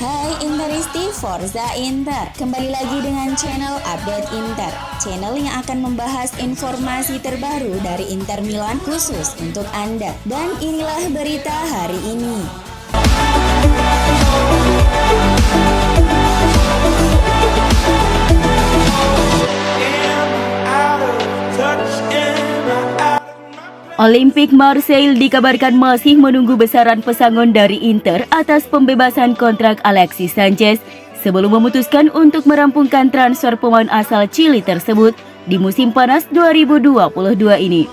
Hai Interisti Forza Inter, kembali lagi dengan channel Update Inter, channel yang akan membahas informasi terbaru dari Inter Milan khusus untuk Anda. Dan inilah berita hari ini. Olympique Marseille dikabarkan masih menunggu besaran pesangon dari Inter atas pembebasan kontrak Alexis Sanchez sebelum memutuskan untuk merampungkan transfer pemain asal Chili tersebut di musim panas 2022 ini.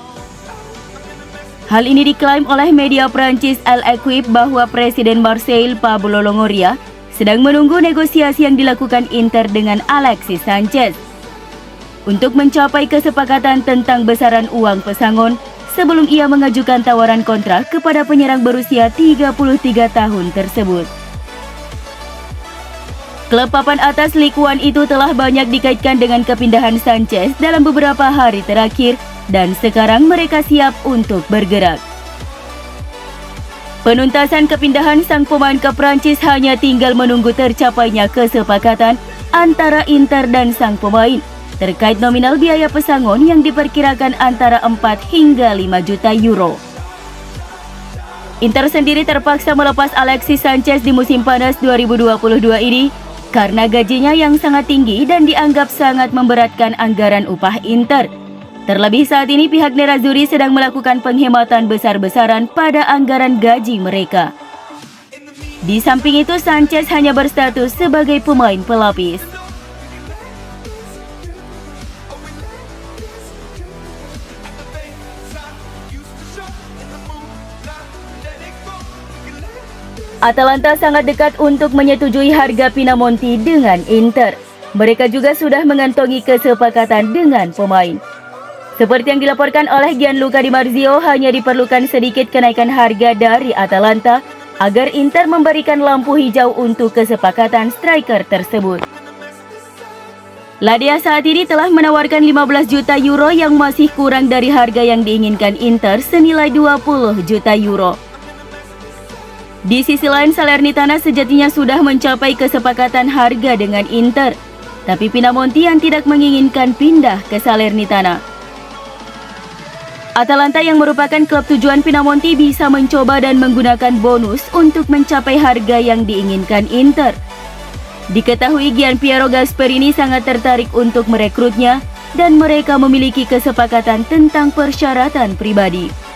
Hal ini diklaim oleh media Prancis L'Equipe bahwa Presiden Marseille Pablo Longoria sedang menunggu negosiasi yang dilakukan Inter dengan Alexis Sanchez untuk mencapai kesepakatan tentang besaran uang pesangon sebelum ia mengajukan tawaran kontrak kepada penyerang berusia 33 tahun tersebut. Klub papan atas Ligue 1 itu telah banyak dikaitkan dengan kepindahan Sanchez dalam beberapa hari terakhir dan sekarang mereka siap untuk bergerak. Penuntasan kepindahan sang pemain ke Prancis hanya tinggal menunggu tercapainya kesepakatan antara Inter dan sang pemain terkait nominal biaya pesangon yang diperkirakan antara 4 hingga 5 juta euro. Inter sendiri terpaksa melepas Alexis Sanchez di musim panas 2022 ini karena gajinya yang sangat tinggi dan dianggap sangat memberatkan anggaran upah Inter. Terlebih saat ini pihak Nerazzurri sedang melakukan penghematan besar-besaran pada anggaran gaji mereka. Di samping itu, Sanchez hanya berstatus sebagai pemain pelapis. Atalanta sangat dekat untuk menyetujui harga Pinamonti dengan Inter. Mereka juga sudah mengantongi kesepakatan dengan pemain. Seperti yang dilaporkan oleh Gianluca Di Marzio, hanya diperlukan sedikit kenaikan harga dari Atalanta agar Inter memberikan lampu hijau untuk kesepakatan striker tersebut. Ladia saat ini telah menawarkan 15 juta euro yang masih kurang dari harga yang diinginkan Inter senilai 20 juta euro. Di sisi lain, Salernitana sejatinya sudah mencapai kesepakatan harga dengan Inter, tapi Pinamonti yang tidak menginginkan pindah ke Salernitana. Atalanta yang merupakan klub tujuan Pinamonti bisa mencoba dan menggunakan bonus untuk mencapai harga yang diinginkan Inter. Diketahui Gianpiero Gasperini sangat tertarik untuk merekrutnya dan mereka memiliki kesepakatan tentang persyaratan pribadi.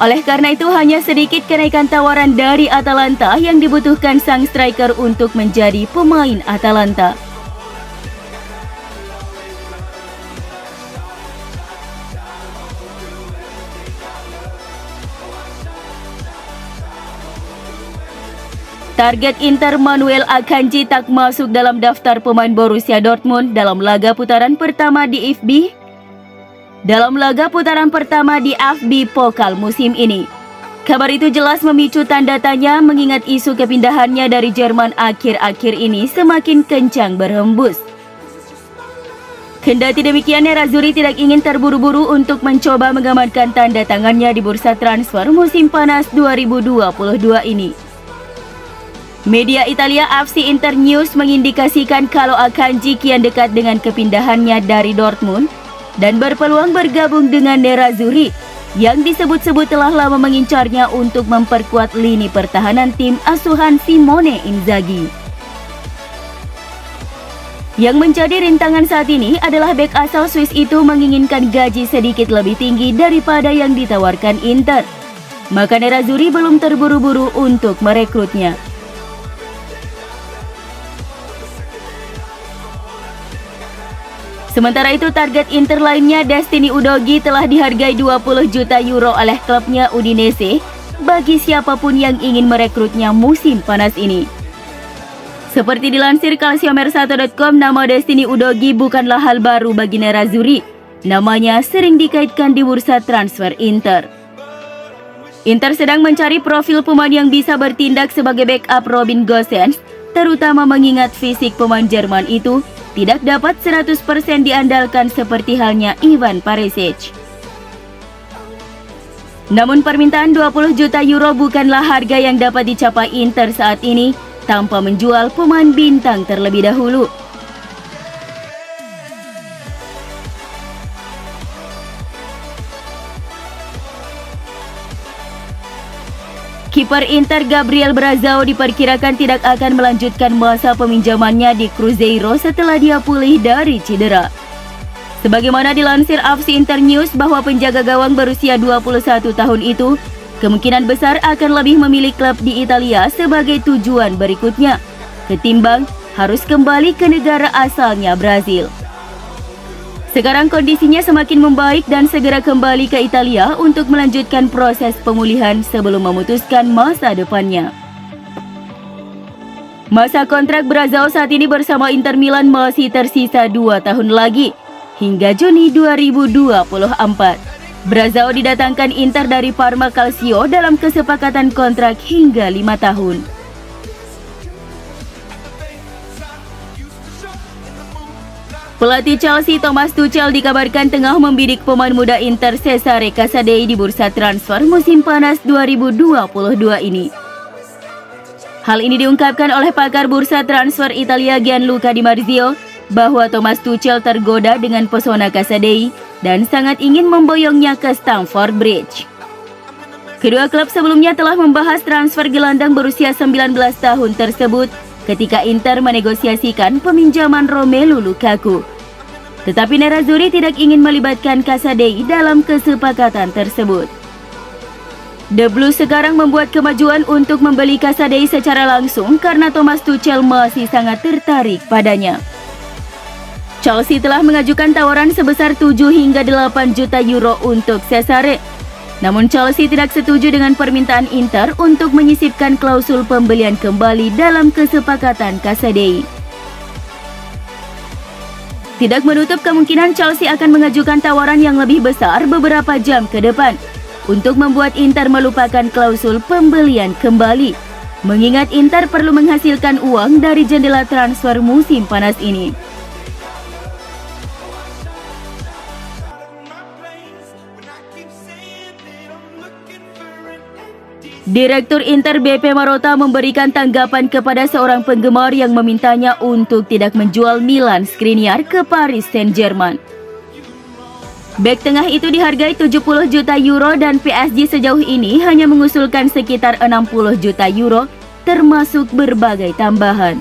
Oleh karena itu, hanya sedikit kenaikan tawaran dari Atalanta yang dibutuhkan sang striker untuk menjadi pemain Atalanta. Target Inter Manuel Akanji tak masuk dalam daftar pemain Borussia Dortmund dalam laga putaran pertama di FB Pokal musim ini. Kabar itu jelas memicu tanda tanya mengingat isu kepindahannya dari Jerman akhir-akhir ini semakin kencang berhembus. Kendati demikian, Nerazzurri tidak ingin terburu-buru untuk mencoba mengamankan tanda tangannya di bursa transfer musim panas 2022 ini. Media Italia FC Internews mengindikasikan kalau Akanji kian dekat dengan kepindahannya dari Dortmund dan berpeluang bergabung dengan Nerazzurri yang disebut-sebut telah lama mengincarnya untuk memperkuat lini pertahanan tim asuhan Simone Inzaghi. Yang menjadi rintangan saat ini adalah bek asal Swiss itu menginginkan gaji sedikit lebih tinggi daripada yang ditawarkan Inter. Maka Nerazzurri belum terburu-buru untuk merekrutnya. Sementara itu, target Inter lainnya, Destiny Udogie, telah dihargai 20 juta euro oleh klubnya Udinese bagi siapapun yang ingin merekrutnya musim panas ini. Seperti dilansir Calciomercato.com, nama Destiny Udogie bukanlah hal baru bagi Nerazzurri. Namanya sering dikaitkan di bursa transfer Inter. Inter sedang mencari profil pemain yang bisa bertindak sebagai backup Robin Gosens, terutama mengingat fisik pemain Jerman itu tidak dapat 100% diandalkan seperti halnya Ivan Perisic. Namun permintaan 20 juta euro bukanlah harga yang dapat dicapai Inter saat ini tanpa menjual pemain bintang terlebih dahulu. Kiper Inter Gabriel Brazao diperkirakan tidak akan melanjutkan masa peminjamannya di Cruzeiro setelah dia pulih dari cedera. Sebagaimana dilansir AFC Internews bahwa penjaga gawang berusia 21 tahun itu kemungkinan besar akan lebih memilih klub di Italia sebagai tujuan berikutnya, ketimbang harus kembali ke negara asalnya Brazil. Sekarang kondisinya semakin membaik dan segera kembali ke Italia untuk melanjutkan proses pemulihan sebelum memutuskan masa depannya. Masa kontrak Brazao saat ini bersama Inter Milan masih tersisa 2 tahun lagi, hingga Juni 2024. Brazao didatangkan Inter dari Parma Calcio dalam kesepakatan kontrak hingga 5 tahun. Pelatih Chelsea Thomas Tuchel dikabarkan tengah membidik pemain muda Inter Cesare Casadei di bursa transfer musim panas 2022 ini. Hal ini diungkapkan oleh pakar bursa transfer Italia Gianluca Di Marzio bahwa Thomas Tuchel tergoda dengan pesona Casadei dan sangat ingin memboyongnya ke Stamford Bridge. Kedua klub sebelumnya telah membahas transfer gelandang berusia 19 tahun tersebut ketika Inter menegosiasikan peminjaman Romelu Lukaku. Tetapi Nerazzurri tidak ingin melibatkan Casadei dalam kesepakatan tersebut. The Blues sekarang membuat kemajuan untuk membeli Casadei secara langsung karena Thomas Tuchel masih sangat tertarik padanya. Chelsea telah mengajukan tawaran sebesar 7 hingga 8 juta euro untuk Cesare. Namun Chelsea tidak setuju dengan permintaan Inter untuk menyisipkan klausul pembelian kembali dalam kesepakatan Casadei. Tidak menutup kemungkinan Chelsea akan mengajukan tawaran yang lebih besar beberapa jam ke depan untuk membuat Inter melupakan klausul pembelian kembali, mengingat Inter perlu menghasilkan uang dari jendela transfer musim panas ini. Direktur Inter BP Marotta memberikan tanggapan kepada seorang penggemar yang memintanya untuk tidak menjual Milan Skriniar ke Paris Saint-Germain. Bek tengah itu dihargai 70 juta euro dan PSG sejauh ini hanya mengusulkan sekitar 60 juta euro termasuk berbagai tambahan.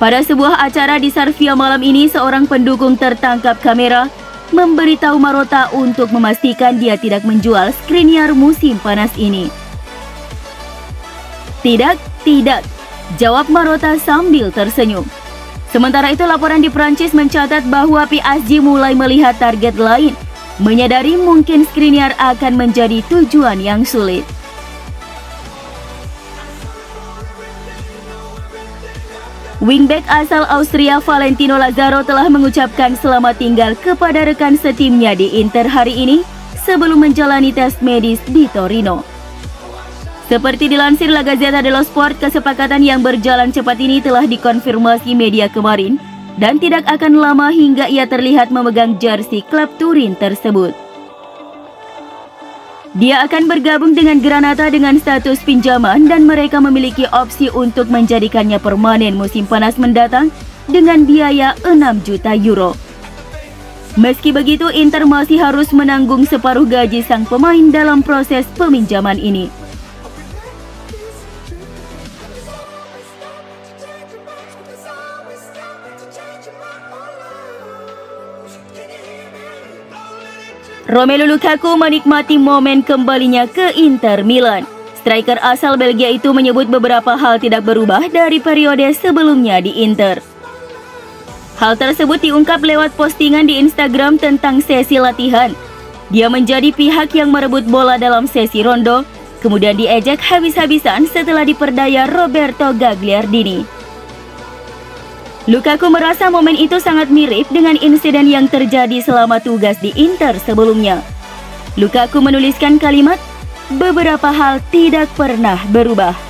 Pada sebuah acara di Sarvia malam ini, seorang pendukung tertangkap kamera memberitahu Marotta untuk memastikan dia tidak menjual Skriniar musim panas ini. Tidak, jawab Marotta sambil tersenyum. Sementara itu laporan di Prancis mencatat bahwa PSG mulai melihat target lain, menyadari mungkin Skriniar akan menjadi tujuan yang sulit. Wingback asal Austria Valentino Lazaro telah mengucapkan selamat tinggal kepada rekan setimnya di Inter hari ini sebelum menjalani tes medis di Torino. Seperti dilansir La Gazzetta dello Sport, kesepakatan yang berjalan cepat ini telah dikonfirmasi media kemarin dan tidak akan lama hingga ia terlihat memegang jersey klub Turin tersebut. Dia akan bergabung dengan Granata dengan status pinjaman dan mereka memiliki opsi untuk menjadikannya permanen musim panas mendatang dengan biaya 6 juta euro. Meski begitu, Inter masih harus menanggung separuh gaji sang pemain dalam proses peminjaman ini. Romelu Lukaku menikmati momen kembalinya ke Inter Milan. Striker asal Belgia itu menyebut beberapa hal tidak berubah dari periode sebelumnya di Inter. Hal tersebut diungkap lewat postingan di Instagram tentang sesi latihan. Dia menjadi pihak yang merebut bola dalam sesi rondo, kemudian diejek habis-habisan setelah diperdaya Roberto Gagliardini. Lukaku merasa momen itu sangat mirip dengan insiden yang terjadi selama tugas di Inter sebelumnya. Lukaku menuliskan kalimat, "Beberapa hal tidak pernah berubah."